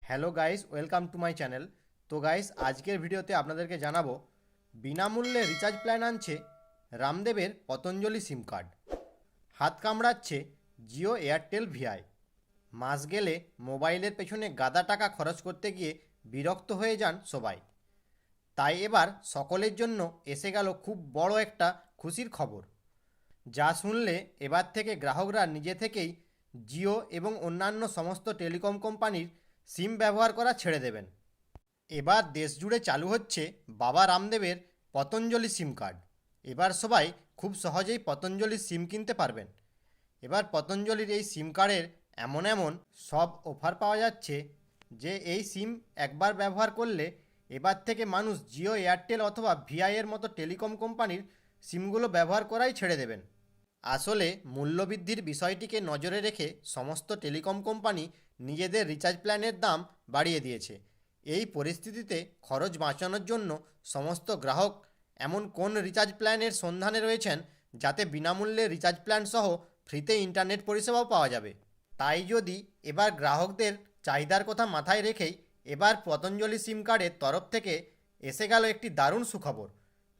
Hello guys, welcome to my channel. তো guys, আজকের ভিডিওতে আপনাদেরকে জানাবো বিনামূল্যে রিচার্জ প্ল্যান আনছে রামদেবের পতঞ্জলি সিম কার্ড। হাত কামড়াচ্ছে জিও এয়ারটেল ভিআই। মাস গেলে মোবাইলের পেছনে গাদা টাকা খরচ করতে গিয়ে বিরক্ত হয়ে যান সবাই। তাই এবার সকলের জন্য এসে গেল খুব বড় একটা খুশির খবর, যা শুনলে এবার থেকে গ্রাহকরা নিজে থেকেই জিও এবং অন্যান্য সমস্ত টেলিকম কোম্পানির সিম ব্যবহার করা ছেড়ে দেবেন। এবার দেশ জুড়ে চালু হচ্ছে বাবা রামদেবের পতঞ্জলি সিম কার্ড। এবার সবাই খুব সহজেই পতঞ্জলির সিম কিনতে পারবেন। এবার পতঞ্জলির এই সিম কার্ডের এমন এমন সব অফার পাওয়া যাচ্ছে যে এই সিম একবার ব্যবহার করলে এবার থেকে মানুষ জিও এয়ারটেল অথবা ভিআইয়ের মতো টেলিকম কোম্পানির সিমগুলো ব্যবহার করাই ছেড়ে দেবেন। আসলে মূল্যবৃদ্ধির বিষয়টিকে নজরে রেখে সমস্ত টেলিকম কোম্পানি নিজেদের রিচার্জ প্ল্যানের দাম বাড়িয়ে দিয়েছে। এই পরিস্থিতিতে খরচ বাঁচানোর জন্য সমস্ত গ্রাহক এমন কোন রিচার্জ প্ল্যানের সন্ধানে রয়েছেন যাতে বিনামূল্যে রিচার্জ প্ল্যান সহ ফ্রিতে ইন্টারনেট পরিষেবাও পাওয়া যাবে। তাই যদি এবার গ্রাহকদের চাহিদার কথা মাথায় রেখেই এবার পতঞ্জলি সিম কার্ডের তরফ থেকে এসে গেল একটি দারুণ সুখবর।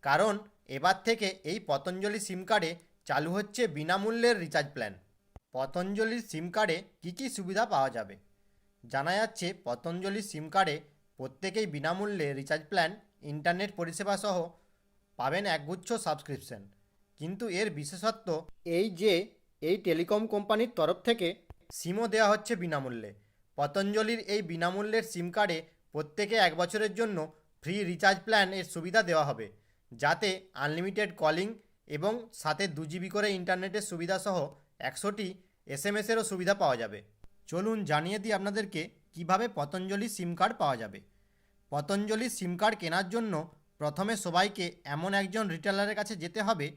কারণ এবার থেকে এই পতঞ্জলি সিম কার্ডে চালু হচ্ছে বিনামূল্যের রিচার্জ প্ল্যান। পতঞ্জলির সিম কার্ডে কী কী সুবিধা পাওয়া যাবে? জানা যাচ্ছে পতঞ্জলির সিম কার্ডে প্রত্যেকেই বিনামূল্যে রিচার্জ প্ল্যান, ইন্টারনেট পরিষেবা সহ পাবেন একগুচ্ছ সাবস্ক্রিপশন। কিন্তু এর বিশেষত্ব এই যে এই টেলিকম কোম্পানির তরফ থেকে সিমও দেওয়া হচ্ছে বিনামূল্যে। পতঞ্জলির এই বিনামূল্যের সিম কার্ডে প্রত্যেকে 1 বছরের জন্য ফ্রি রিচার্জ প্ল্যান এর সুবিধা দেওয়া হবে, যাতে আনলিমিটেড কলিং এবং সাথে 2 জিবি করে ইন্টারনেটের সুবিধা সহ 100টি এসএমএসেরও সুবিধা পাওয়া যাবে। চলুন জানিয়ে দিই আপনাদেরকে কিভাবে পতঞ্জলি সিম কার্ড পাওয়া যাবে। পতঞ্জলি সিম কার্ড কেনার জন্য প্রথমে সবাইকে এমন একজন রিটেলারের কাছে যেতে হবে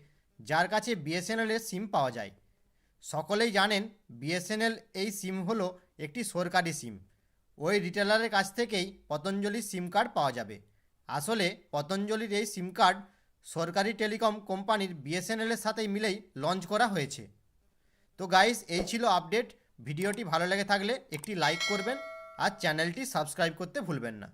যার কাছে বিএসএনএলের সিম পাওয়া যায়। সকলেই জানেন বিএসএনএল এই সিম হলো একটি সরকারি সিম। ওই রিটেলারের কাছ থেকেই পতঞ্জলির সিম কার্ড পাওয়া যাবে। আসলে পতঞ্জলির এই সিম কার্ড সরকারি টেলিকম কোম্পানির বিএসএনএলের সাথেই মিলেই লঞ্চ করা হয়েছে। তো গাইস, এই ছিল আপডেট। ভিডিওটি ভালো লেগে থাকলে একটি লাইক করবেন আর চ্যানেলটি সাবস্ক্রাইব করতে ভুলবেন না।